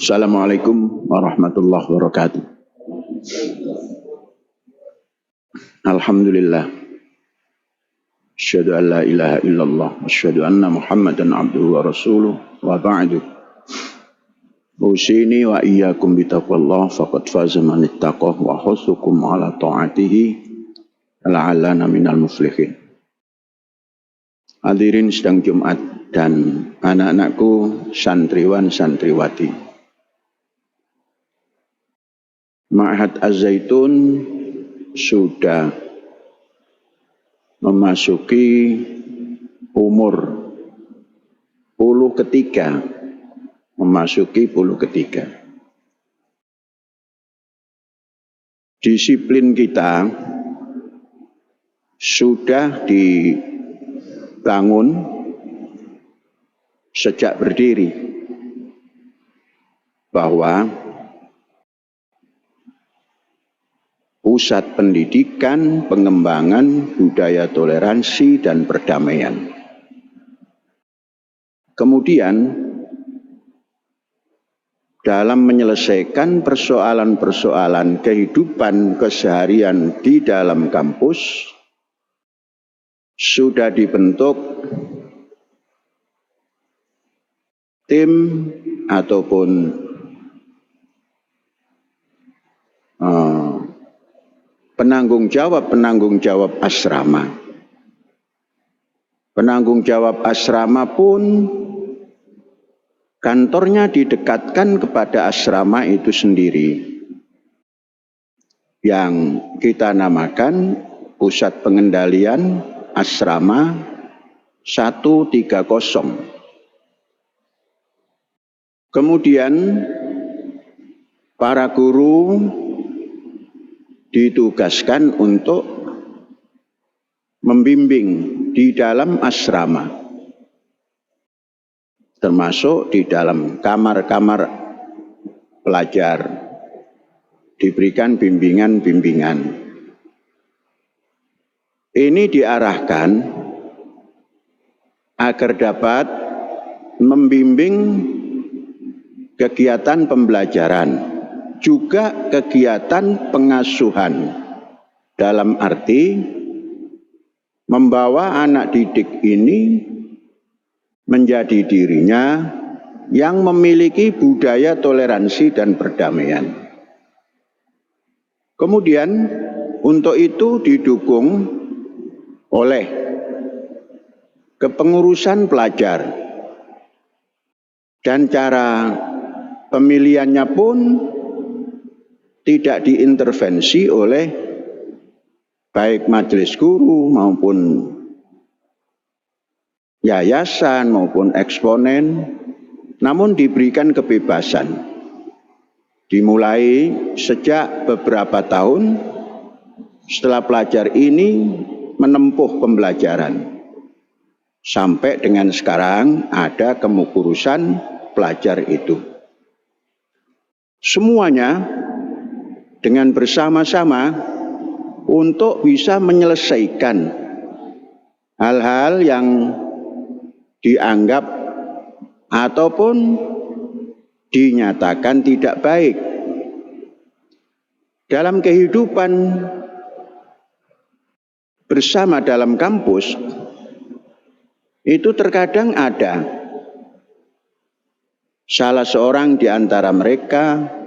Assalamualaikum warahmatullahi wabarakatuh. Alhamdulillah. Asyhadu an la ilaha illallah, asyhadu anna Muhammadan abduhu wa rasuluh, wa ba'du. Usini wa iyyakum bitaqwallah faqad faza man ittaqah wa husukum ala ta'atihi la'allana minal muflihin. Hadirin sidang Jumat dan anak-anakku santriwan santriwati. Ma'had Az-Zaitun sudah memasuki umur puluh ketiga. Disiplin kita sudah dibangun sejak berdiri bahwa pusat pendidikan, pengembangan budaya toleransi dan perdamaian. Kemudian, dalam menyelesaikan persoalan-persoalan kehidupan keseharian di dalam kampus, sudah dibentuk tim ataupun penanggung jawab asrama. Penanggung jawab asrama pun kantornya didekatkan kepada asrama itu sendiri, yang kita namakan Pusat Pengendalian Asrama 130. Kemudian para guru ditugaskan untuk membimbing di dalam asrama, termasuk di dalam kamar-kamar pelajar, diberikan bimbingan-bimbingan. Ini diarahkan agar dapat membimbing kegiatan pembelajaran, juga kegiatan pengasuhan, dalam arti membawa anak didik ini menjadi dirinya yang memiliki budaya toleransi dan perdamaian. Kemudian untuk itu didukung oleh kepengurusan pelajar, dan cara pemilihannya pun tidak diintervensi oleh baik majelis guru maupun yayasan maupun eksponen, namun diberikan kebebasan. Dimulai sejak beberapa tahun setelah pelajar ini menempuh pembelajaran, sampai dengan sekarang ada kepengurusan pelajar itu. Semuanya dengan bersama-sama untuk bisa menyelesaikan hal-hal yang dianggap ataupun dinyatakan tidak baik dalam kehidupan bersama dalam kampus. Itu terkadang ada salah seorang di antara mereka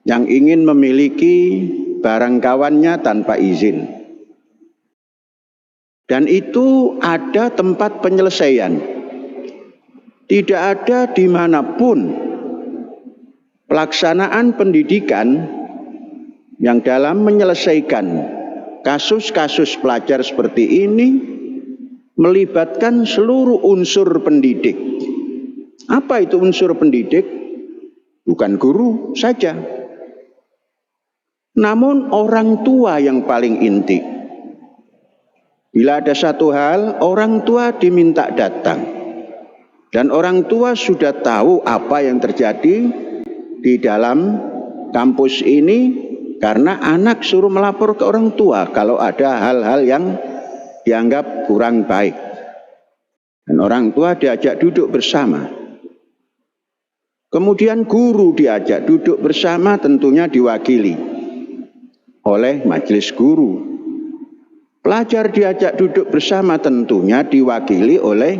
yang ingin memiliki barang kawannya tanpa izin. Dan itu ada tempat penyelesaian. Tidak ada dimanapun pelaksanaan pendidikan yang dalam menyelesaikan kasus-kasus pelajar seperti ini melibatkan seluruh unsur pendidik. Apa itu unsur pendidik? Bukan guru saja, namun orang tua yang paling inti. Bila ada satu hal, orang tua diminta datang. Dan orang tua sudah tahu apa yang terjadi di dalam kampus ini, karena anak suruh melapor ke orang tua kalau ada hal-hal yang dianggap kurang baik. Dan orang tua diajak duduk bersama. Kemudian guru diajak duduk bersama, tentunya diwakili oleh majelis guru. Pelajar diajak duduk bersama, tentunya diwakili oleh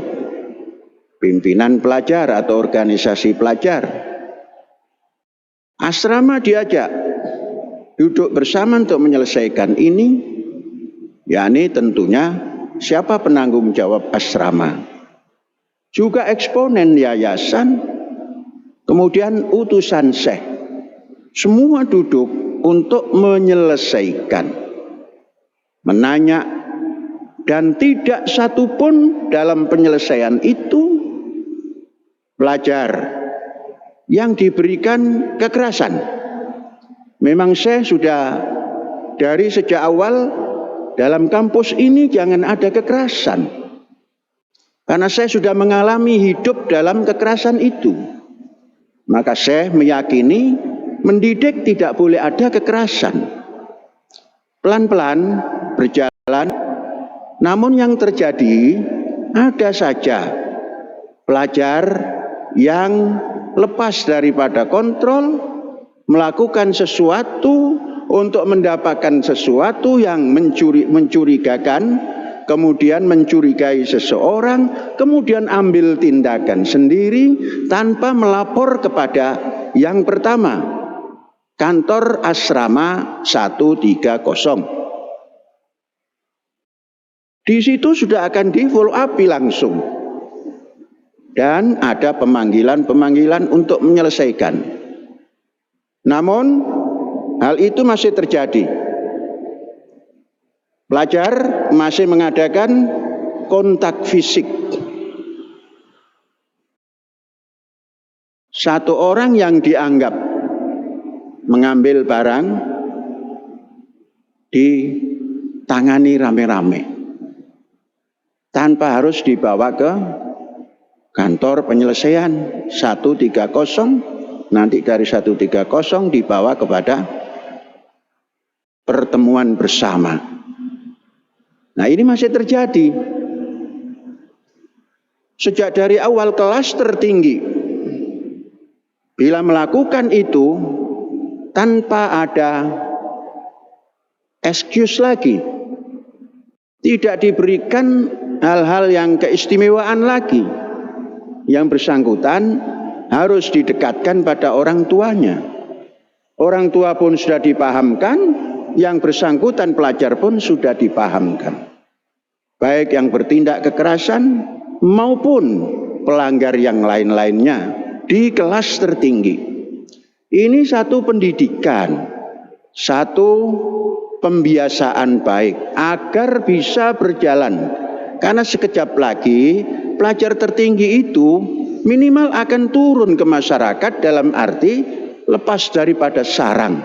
pimpinan pelajar atau organisasi pelajar. Asrama diajak duduk bersama untuk menyelesaikan ini, yakni tentunya siapa penanggung jawab asrama. Juga eksponen yayasan, kemudian utusan syekh, semua duduk untuk menyelesaikan, menanya, dan tidak satupun dalam penyelesaian itu pelajar yang diberikan kekerasan. Memang saya sudah dari sejak awal dalam kampus ini jangan ada kekerasan, karena saya sudah mengalami hidup dalam kekerasan itu. Maka saya meyakini mendidik tidak boleh ada kekerasan. Pelan-pelan berjalan, namun yang terjadi ada saja pelajar yang lepas daripada kontrol, melakukan sesuatu untuk mendapatkan sesuatu yang mencurigakan, kemudian mencurigai seseorang, kemudian ambil tindakan sendiri tanpa melapor kepada yang pertama, kantor asrama 130. Di situ sudah akan di follow up langsung. Dan ada pemanggilan-pemanggilan untuk menyelesaikan. Namun hal itu masih terjadi. Pelajar masih mengadakan kontak fisik. Satu orang yang dianggap mengambil barang ditangani rame-rame tanpa harus dibawa ke kantor penyelesaian 130, nanti dari 130 dibawa kepada pertemuan bersama. Nah, ini masih terjadi. Sejak dari awal kelas tertinggi, bila melakukan itu tanpa ada excuse lagi, tidak diberikan hal-hal yang keistimewaan lagi, yang bersangkutan harus didekatkan pada orang tuanya. Orang tua pun sudah dipahamkan, yang bersangkutan pelajar pun sudah dipahamkan. Baik yang bertindak kekerasan maupun pelanggar yang lain-lainnya di kelas tertinggi. Ini satu pendidikan, satu pembiasaan baik agar bisa berjalan. Karena sekejap lagi pelajar tertinggi itu minimal akan turun ke masyarakat dalam arti lepas daripada sarang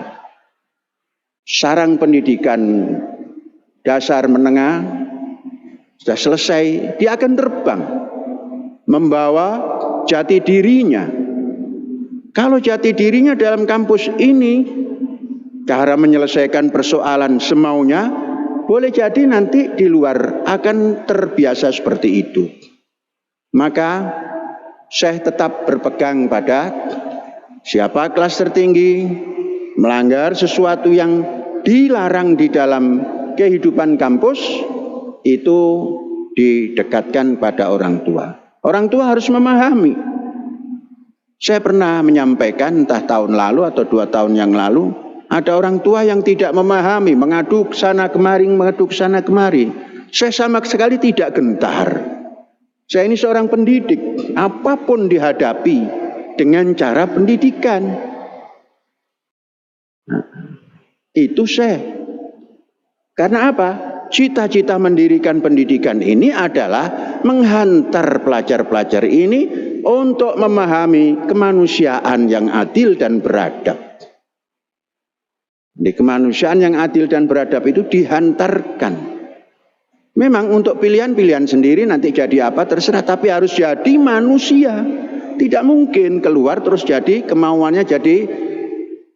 pendidikan dasar menengah sudah selesai, dia akan terbang membawa jati dirinya. Kalau jati dirinya dalam kampus ini cara menyelesaikan persoalan semaunya, boleh jadi nanti di luar akan terbiasa seperti itu. Maka saya tetap berpegang pada siapa kelas tertinggi melanggar sesuatu yang dilarang di dalam kehidupan kampus, itu didekatkan pada orang tua. Orang tua harus memahami. Saya pernah menyampaikan entah tahun lalu atau 2 tahun yang lalu, ada orang tua yang tidak memahami, mengadu ke sana kemari, mengadu ke sana kemari. Saya sama sekali tidak gentar. Saya ini seorang pendidik, apapun dihadapi dengan cara pendidikan. Itu saya. Karena apa? Cita-cita mendirikan pendidikan ini adalah menghantar pelajar-pelajar ini untuk memahami kemanusiaan yang adil dan beradab. Di kemanusiaan yang adil dan beradab itu dihantarkan. Memang untuk pilihan-pilihan sendiri nanti jadi apa terserah, tapi harus jadi manusia. Tidak mungkin keluar terus jadi kemauannya jadi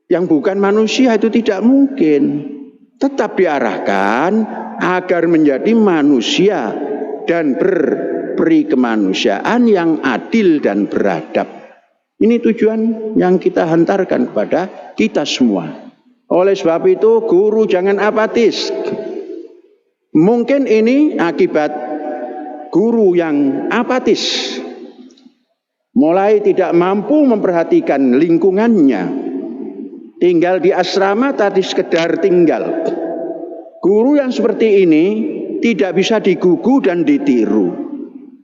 yang bukan manusia, itu tidak mungkin. Tetap diarahkan agar menjadi manusia dan berperi kemanusiaan yang adil dan beradab. Ini tujuan yang kita hantarkan kepada kita semua. Oleh sebab itu, guru jangan apatis. Mungkin ini akibat guru yang apatis, mulai tidak mampu memperhatikan lingkungannya, tinggal di asrama tadi sekedar tinggal. Guru yang seperti ini tidak bisa digugu dan ditiru.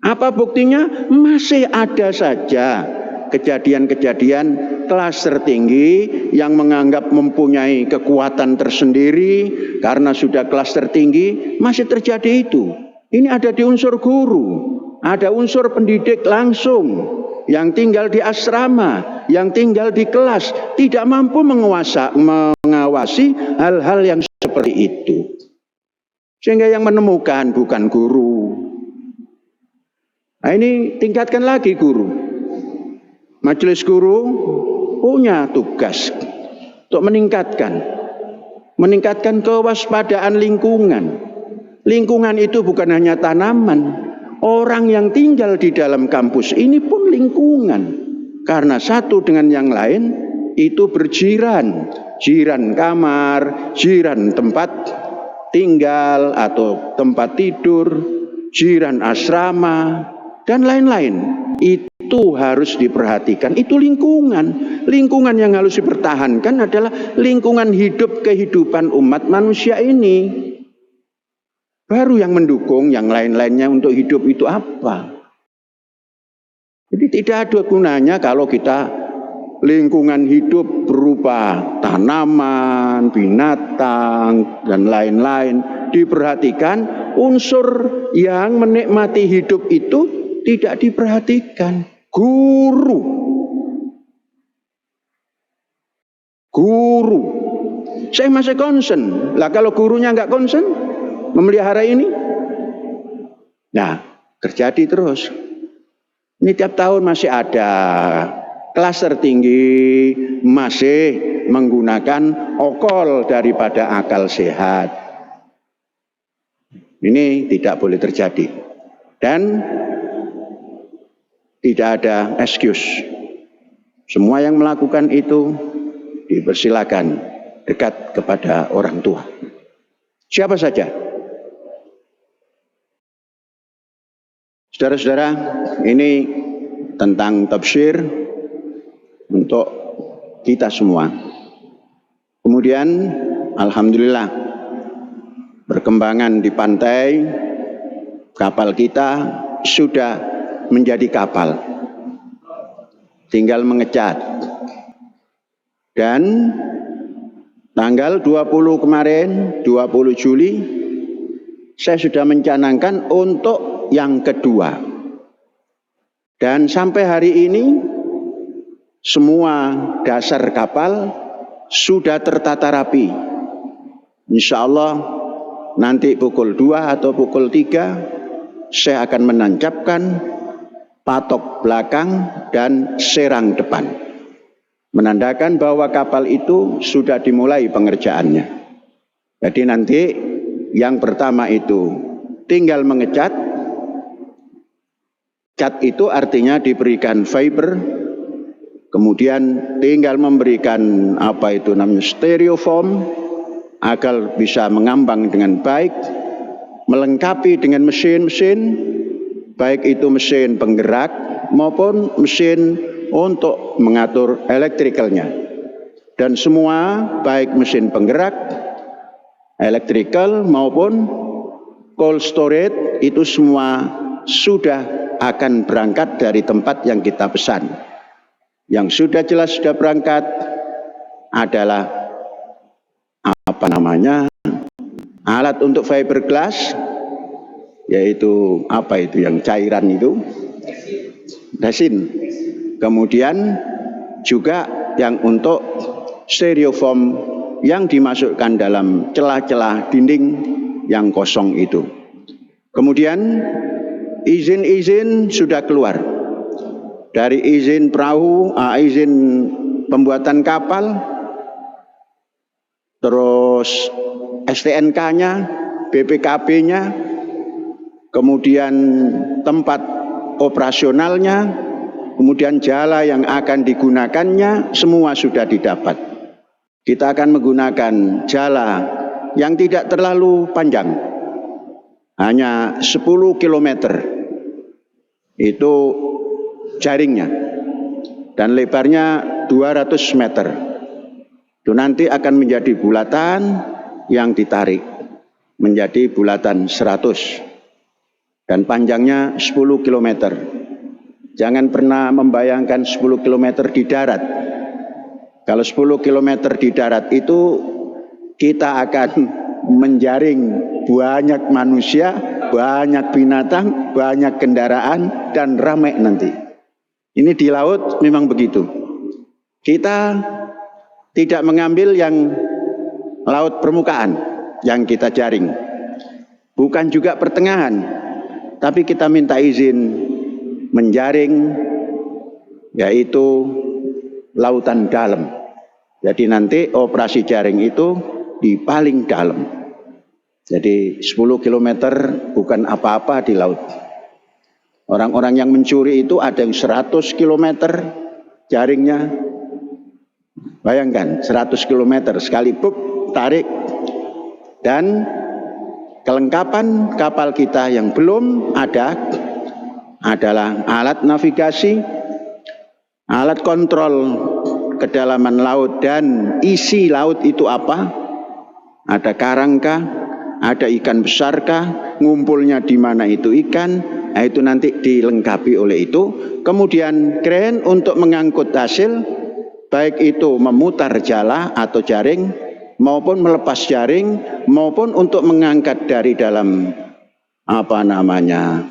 Apa buktinya? Masih ada saja kejadian-kejadian kelas tertinggi yang menganggap mempunyai kekuatan tersendiri karena sudah kelas tertinggi, masih terjadi itu. Ini ada di unsur guru, ada unsur pendidik langsung yang tinggal di asrama, yang tinggal di kelas, tidak mampu mengawasi hal-hal yang seperti itu. Sehingga yang menemukan bukan guru. Nah, ini tingkatkan lagi guru. Majelis guru punya tugas untuk meningkatkan kewaspadaan lingkungan. Lingkungan itu bukan hanya tanaman. Orang yang tinggal di dalam kampus ini pun lingkungan. Karena satu dengan yang lain itu berjiran. Jiran kamar, jiran tempat tinggal atau tempat tidur, jiran asrama, dan lain-lain. Itu harus diperhatikan. Itu lingkungan. Lingkungan yang harus dipertahankan adalah lingkungan hidup kehidupan umat manusia ini. Baru yang mendukung yang lain-lainnya untuk hidup itu apa? Jadi tidak ada gunanya kalau kita lingkungan hidup berupa tanaman, binatang, dan lain-lain diperhatikan, unsur yang menikmati hidup itu tidak diperhatikan. Guru. Saya masih concern. Lah kalau gurunya nggak concern memelihara ini, nah terjadi terus. Ini tiap tahun masih ada kelas tertinggi masih menggunakan okol daripada akal sehat. Ini tidak boleh terjadi. Dan tidak ada excuse. Semua yang melakukan itu dipersilakan dekat kepada orang tua. Siapa saja. Saudara-saudara, ini tentang tafsir untuk kita semua. Kemudian, alhamdulillah, perkembangan di pantai, kapal kita sudah menjadi kapal, tinggal mengecat. Dan tanggal 20 kemarin, 20 Juli, saya sudah mencanangkan untuk yang kedua. Dan sampai hari ini, semua dasar kapal sudah tertata rapi. Insya Allah nanti pukul 2 atau pukul 3, saya akan menancapkan patok belakang dan serang depan, menandakan bahwa kapal itu sudah dimulai pengerjaannya. Jadi nanti yang pertama itu tinggal mengecat. Cat itu artinya diberikan fiber, kemudian tinggal memberikan stereofoam agar bisa mengambang dengan baik, melengkapi dengan mesin-mesin, baik itu mesin penggerak maupun mesin untuk mengatur elektrikalnya. Dan semua baik mesin penggerak, elektrikal maupun cold storage itu semua sudah akan berangkat dari tempat yang kita pesan. Yang sudah jelas sudah berangkat adalah alat untuk fiberglass, yaitu yang cairan itu, resin. Kemudian juga yang untuk stereofoam yang dimasukkan dalam celah-celah dinding yang kosong itu. Kemudian izin-izin sudah keluar. Dari izin perahu, izin pembuatan kapal, terus STNK-nya, BPKB-nya, kemudian tempat operasionalnya, kemudian jala yang akan digunakannya semua sudah didapat. Kita akan menggunakan jala yang tidak terlalu panjang, hanya 10 km itu jaringnya, dan lebarnya 200 meter. Itu nanti akan menjadi bulatan yang ditarik menjadi bulatan 100 dan panjangnya 10 km. Jangan pernah membayangkan 10 km di darat. Kalau 10 km di darat itu kita akan menjaring banyak manusia, banyak binatang, banyak kendaraan, dan ramai nanti. Ini di laut memang begitu. Kita tidak mengambil yang laut permukaan yang kita jaring, bukan juga pertengahan, tapi kita minta izin menjaring yaitu lautan dalam. Jadi nanti operasi jaring itu di paling dalam. Jadi 10 km bukan apa-apa di laut. Orang-orang yang mencuri itu ada yang 100 km jaringnya. Bayangkan 100 km sekali buk tarik. Dan kelengkapan kapal kita yang belum ada adalah alat navigasi, alat kontrol kedalaman laut dan isi laut itu apa? Ada karang kah? Ada ikan besar kah? Ngumpulnya di mana itu ikan? Nah, itu nanti dilengkapi oleh itu. Kemudian kren untuk mengangkut hasil, baik itu memutar jala atau jaring, maupun melepas jaring, maupun untuk mengangkat dari dalam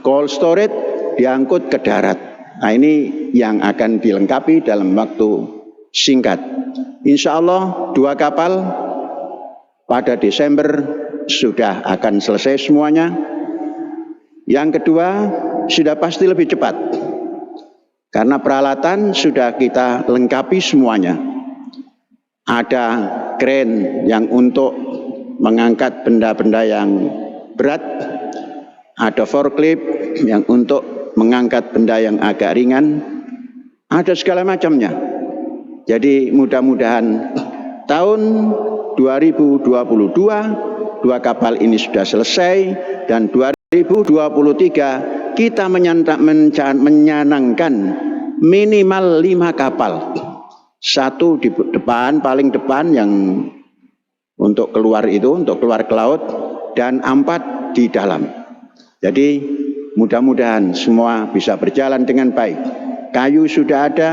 cold storage, diangkut ke darat. Nah, ini yang akan dilengkapi dalam waktu singkat. Insya Allah 2 kapal pada Desember sudah akan selesai semuanya. Yang kedua sudah pasti lebih cepat karena peralatan sudah kita lengkapi semuanya. Ada kren yang untuk mengangkat benda-benda yang berat, ada forklift yang untuk mengangkat benda yang agak ringan, ada segala macamnya. Jadi mudah-mudahan tahun 2022 2 kapal ini sudah selesai, dan 2023 kita menyanangkan minimal 5 kapal. 1 di depan, paling depan yang untuk keluar itu, untuk keluar ke laut, dan 4 di dalam. Jadi mudah-mudahan semua bisa berjalan dengan baik. Kayu sudah ada,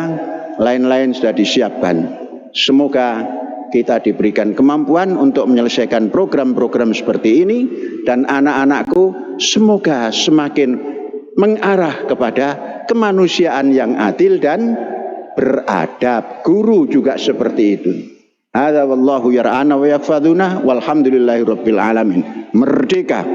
lain-lain sudah disiapkan. Semoga kita diberikan kemampuan untuk menyelesaikan program-program seperti ini, dan anak-anakku semoga semakin mengarah kepada kemanusiaan yang adil dan beradab. Guru juga seperti itu. Hadza wallahu yar'ana wa yahfazuna walhamdulillahirabbil alamin. Merdeka.